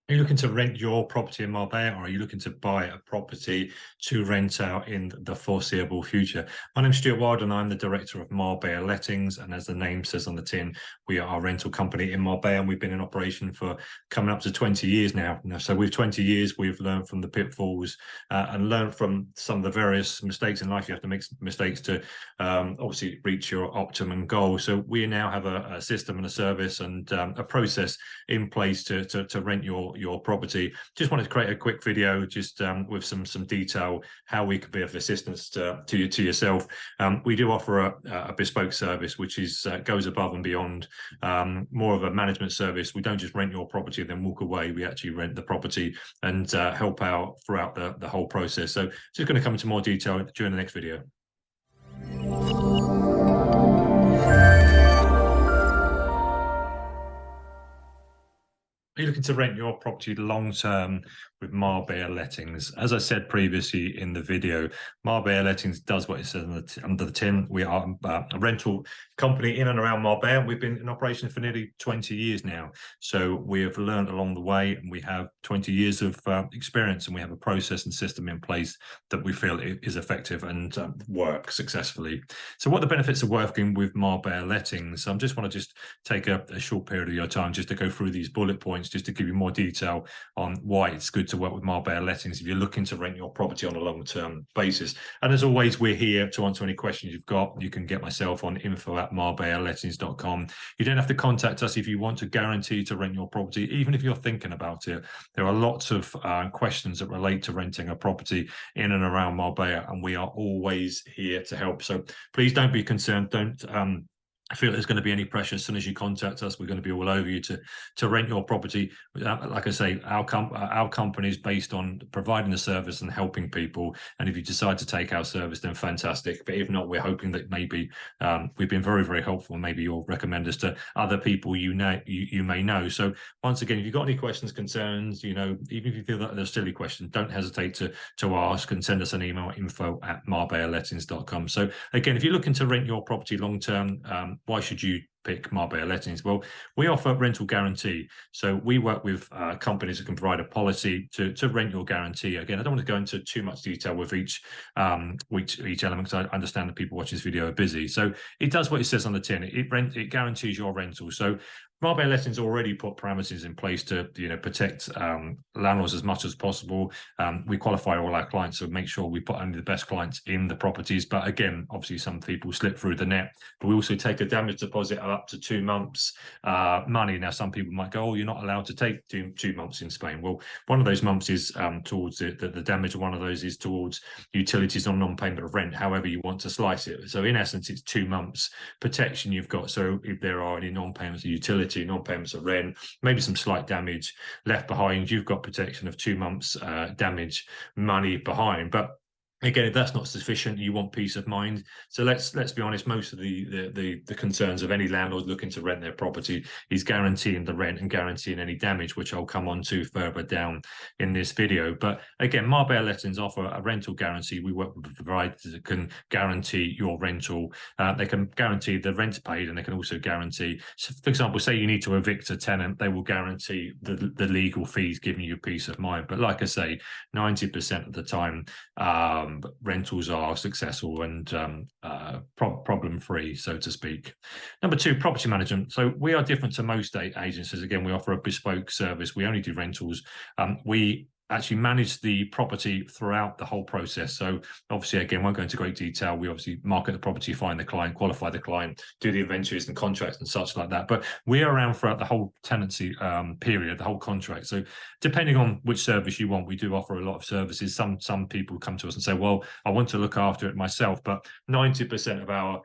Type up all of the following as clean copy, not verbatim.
Are you looking to rent your property in Marbella, or are you looking to buy a property to rent out in the foreseeable future? My name's Stuart Wild and I'm the director of Marbella Lettings. And as the name says on the tin, we are a rental company in Marbella, and we've been in operation for coming up to 20 years now. So with 20 years, we've learned from the pitfalls and learned from some of the various mistakes in life. You have to make mistakes to obviously reach your optimum goal. So we now have a system and a service and a process in place to rent your property. Just wanted to create a quick video just with some detail how we could be of assistance to yourself. We do offer a bespoke service which is goes above and beyond, more of a management service. We don't just rent your property and then walk away. We actually rent the property and help out throughout the whole process. So just going to come into more detail during the next video. Are you looking to rent your property long term with Marbella Lettings? As I said previously in the video, Marbella Lettings does what it says under the tin. We are a rental company in and around Marbella. We've been in operation for nearly 20 years now. So we have learned along the way, and we have 20 years of experience, and we have a process and system in place that we feel is effective and work successfully. So what are the benefits of working with Marbella Lettings? I just want to take a short period of your time just to go through these bullet points, just to give you more detail on why it's good to work with Marbella Lettings if you're looking to rent your property on a long-term basis. And as always, we're here to answer any questions you've got. You can get myself on info@marbellalettings.com. You don't have to contact us if you want to guarantee to rent your property, even if you're thinking about it. There are lots of questions that relate to renting a property in and around Marbella, and we are always here to help. So please don't be concerned. Don't I feel there's going to be any pressure. As soon as you contact us, we're going to be all over you to rent your property. Like I say, our company is based on providing the service and helping people. And if you decide to take our service, then fantastic. But if not, we're hoping that maybe we've been very, very helpful. Maybe you'll recommend us to other people you may know. So once again, if you've got any questions, concerns, even if you feel that they're silly questions, don't hesitate to ask and send us an email at info@marbellalettings.com. So again, if you're looking to rent your property long term, why should you pick Marbella Lettings? Well, we offer rental guarantee. So we work with companies that can provide a policy to rent your guarantee. Again, I don't want to go into too much detail with each element, because I understand that people watching this video are busy. So it does what it says on the tin. It guarantees your rental. So Marbella Lettings already put parameters in place to protect landlords as much as possible. We qualify all our clients, so make sure we put only the best clients in the properties. But again, obviously some people slip through the net. But we also take a damage deposit of up to 2 months money. Now some people might go, oh, you're not allowed to take 2 months in Spain. Well, one of those months is towards the damage. One of those is towards utilities on non-payment of rent, however you want to slice it. So in essence, it's 2 months protection you've got. So if there are any non-payments of utility, non-payments of rent, maybe some slight damage left behind, you've got protection of 2 months damage money behind. But again, if that's not sufficient, you want peace of mind. So let's be honest, most of the concerns of any landlord looking to rent their property is guaranteeing the rent and guaranteeing any damage, which I'll come on to further down in this video. But again, Marbella Lettings offer a rental guarantee. We work with providers that can guarantee your rental. They can guarantee the rent paid, and they can also guarantee, so for example, say you need to evict a tenant, they will guarantee the legal fees, giving you peace of mind. But like I say, 90% of the time, rentals are successful and problem-free, so to speak. Number 2, property management. So we are different to most estate agencies. Again, we offer a bespoke service. We only do rentals. We actually manage the property throughout the whole process. So obviously, again, won't go into great detail. We obviously market the property, find the client, qualify the client, do the inventories and contracts and such like that. But we're around throughout the whole tenancy period, the whole contract. So depending on which service you want, we do offer a lot of services. Some people come to us and say, well, I want to look after it myself. But 90% of our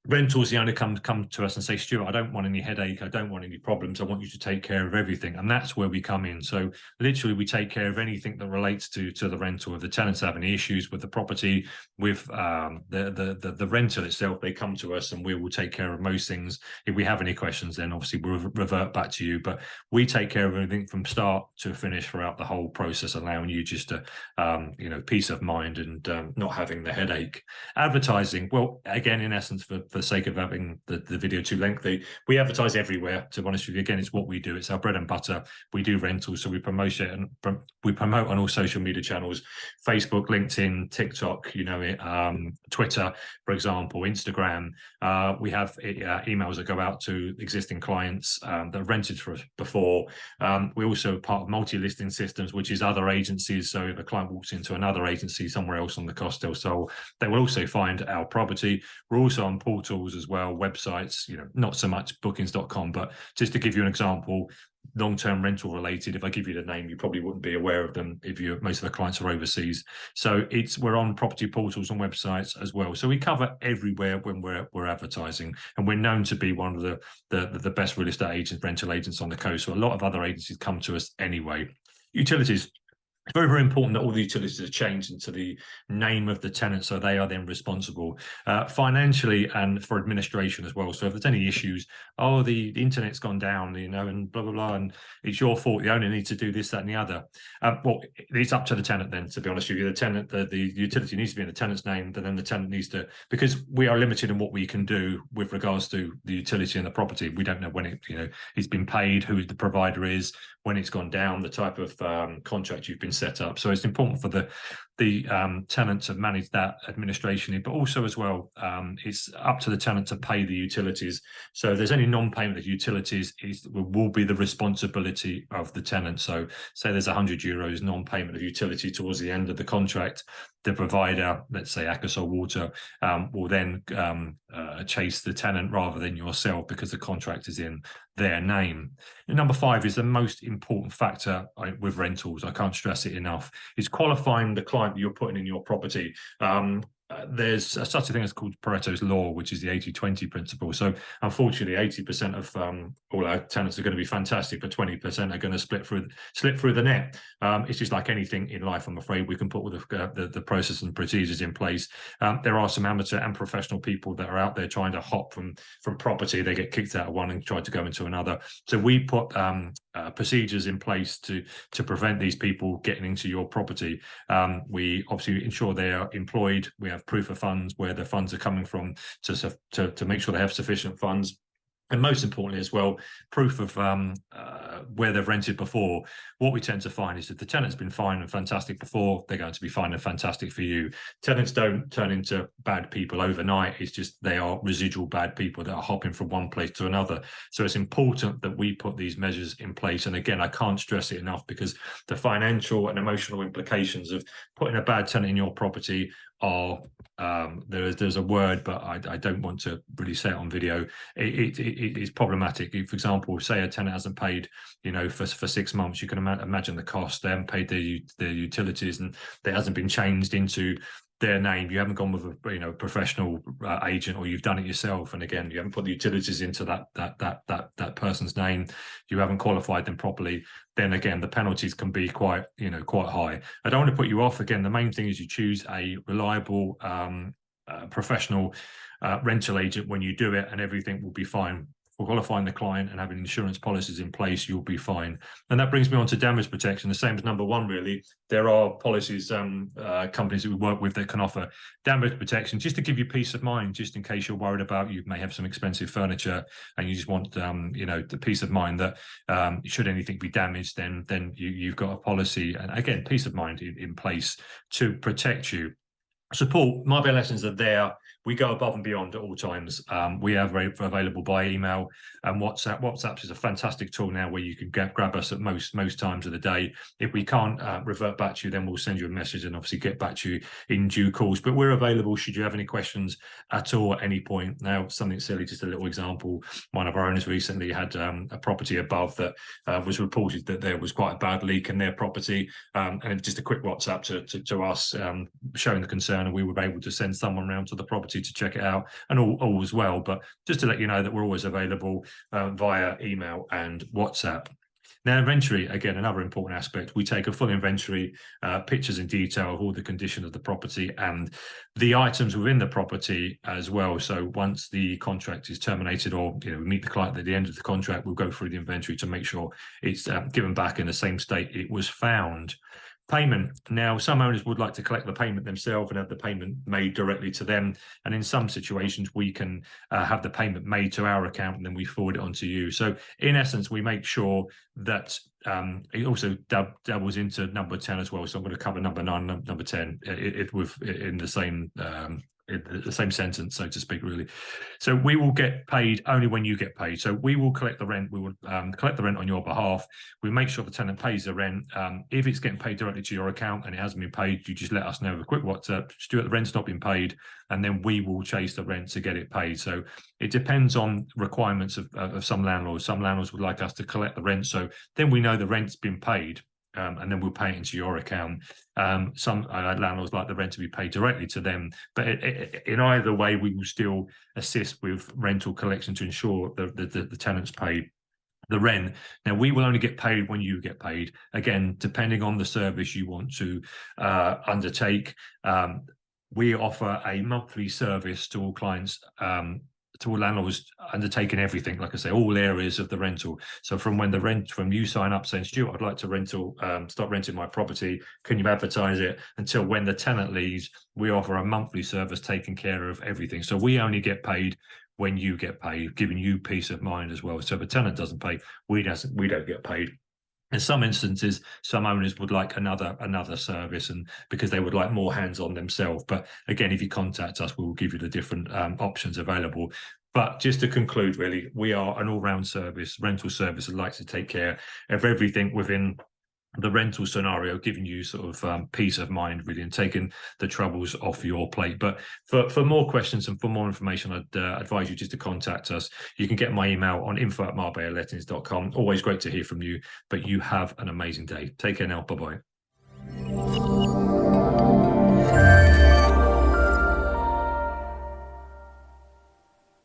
rentals, the owner come to us and say, Stuart, I don't want any headache. I don't want any problems. I want you to take care of everything. And that's where we come in. So literally, we take care of anything that relates to the rental. If the tenants have any issues with the property, with the rental itself, they come to us and we will take care of most things. If we have any questions, then obviously we'll revert back to you. But we take care of everything from start to finish throughout the whole process, allowing you just to, peace of mind and not having the headache. Advertising, well, again, in essence, for for the sake of having the video too lengthy, we advertise everywhere, to be honest with you. Again, it's what we do. It's our bread and butter. We do rentals, so we promote it, and we promote on all social media channels: Facebook, LinkedIn, TikTok, you know it, Twitter, for example, Instagram. We have emails that go out to existing clients that have rented for us before. We also are part of multi-listing systems, which is other agencies. So if a client walks into another agency somewhere else on the coast, so they will also find our property. We're also on portals as well, websites, you know, not so much bookings.com, but just to give you an example, long-term rental related, if I give you the name, you probably wouldn't be aware of them if most of the clients are overseas. So we're on property portals and websites as well. So we cover everywhere when we're advertising, and we're known to be one of the best real estate agents, rental agents on the coast. So a lot of other agencies come to us anyway. Utilities. It's very, very important that all the utilities are changed into the name of the tenant, so they are then responsible financially and for administration as well. So if there's any issues, oh, the internet's gone down, you know, and blah, blah, blah, and it's your fault, the owner needs to do this, that, and the other. Well, it's up to the tenant then, to be honest with you. The tenant, the utility needs to be in the tenant's name, but then the tenant needs to, because we are limited in what we can do with regards to the utility and the property. We don't know when it, you know, it's been paid, who the provider is, when it's gone down, the type of contract you've been set up. So it's important for the tenant to manage that administration, but also as well, it's up to the tenant to pay the utilities. So if there's any non-payment of utilities, it will be the responsibility of the tenant. So say there's €100 non-payment of utility towards the end of the contract, the provider, let's say Akasol Water, will then chase the tenant rather than yourself, because the contract is in their name. And number 5 is the most important factor with rentals. I can't stress it enough. Is qualifying the client that you're putting in your property. There's such a thing as called Pareto's law, which is the 80-20 principle. So unfortunately, 80% of all our tenants are going to be fantastic, but 20% are going to slip through the net. It's just like anything in life, I'm afraid. We can put all the process and procedures in place. There are some amateur and professional people that are out there trying to hop from property. They get kicked out of one and try to go into another. So we put procedures in place to prevent these people getting into your property. We obviously ensure they are employed. We have proof of funds, where the funds are coming from, to make sure they have sufficient funds. And most importantly as well, proof of where they've rented before. What we tend to find is that the tenant's been fine and fantastic before, they're going to be fine and fantastic for you. Tenants don't turn into bad people overnight. It's just they are residual bad people that are hopping from one place to another. So it's important that we put these measures in place. And again, I can't stress it enough, because the financial and emotional implications of putting a bad tenant in your property are, there's a word, but I don't want to really say it on video. It is problematic. If, for example, say a tenant hasn't paid, you know, for 6 months, you can imagine the cost. They haven't paid their utilities, and there hasn't been changed into their name. You haven't gone with a professional agent, or you've done it yourself, and again, you haven't put the utilities into that person's name. You haven't qualified them properly. Then again, the penalties can be quite high. I don't want to put you off. Again, the main thing is you choose a reliable, professional rental agent when you do it, and everything will be fine. For qualifying the client and having insurance policies in place, you'll be fine. And that brings me on to damage protection, the same as number 1, really. There are policies, companies that we work with that can offer damage protection, just to give you peace of mind, just in case you're worried about, you may have some expensive furniture and you just want, the peace of mind that should anything be damaged, then you've got a policy, and again, peace of mind in place to protect you. Support. Marbella lessons are there. We go above and beyond at all times. We are very available by email and WhatsApp. WhatsApp is a fantastic tool now, where you can grab us at most times of the day. If we can't revert back to you, then we'll send you a message and obviously get back to you in due course. But we're available should you have any questions at all at any point. Now, something silly, just a little example. One of our owners recently had a property above that was reported that there was quite a bad leak in their property, and just a quick WhatsApp to us showing the concern, and we were able to send someone around to the property to check it out, and all was well. But just to let you know that we're always available via email and WhatsApp. Now, inventory, again, another important aspect. We take a full inventory, pictures in detail of all the condition of the property and the items within the property as well. So once the contract is terminated, or we meet the client at the end of the contract, we'll go through the inventory to make sure it's given back in the same state it was found. Payment. Now, some owners would like to collect the payment themselves and have the payment made directly to them. And in some situations, we can have the payment made to our account and then we forward it on to you. So in essence, we make sure that it also doubles into number 10 as well. So I'm going to cover number 9, number 10 in the same the same sentence, so to speak, really. So we will get paid only when you get paid. So we will collect the rent. We will collect the rent on your behalf. We make sure the tenant pays the rent. If it's getting paid directly to your account and it hasn't been paid, you just let us know with a quick WhatsApp. Stuart, the rent's not been paid, and then we will chase the rent to get it paid. So it depends on requirements of some landlords. Some landlords would like us to collect the rent, so then we know the rent's been paid. And then we'll pay it into your account. Some landlords like the rent to be paid directly to them, but in either way, we will still assist with rental collection to ensure the tenants pay the rent. Now, we will only get paid when you get paid. Again, depending on the service you want to undertake. We offer a monthly service to all clients, to all landlords undertaking everything, like I say, all areas of the rental. So from you sign up saying, Stuart, I'd like to start renting my property, can you advertise it, until when the tenant leaves, we offer a monthly service taking care of everything. So we only get paid when you get paid, giving you peace of mind as well. So if a tenant doesn't pay, we don't get paid. In some instances, some owners would like another service, and because they would like more hands on themselves. But again, if you contact us, we will give you the different options available. But just to conclude, really, we are an all-round rental service that likes to take care of everything within the rental scenario, giving you sort of peace of mind, really, and taking the troubles off your plate. But for more questions and for more information, I'd advise you just to contact us. You can get my email on info@marbellalettings.com. Always great to hear from you, but you have an amazing day. Take care now. Bye-bye.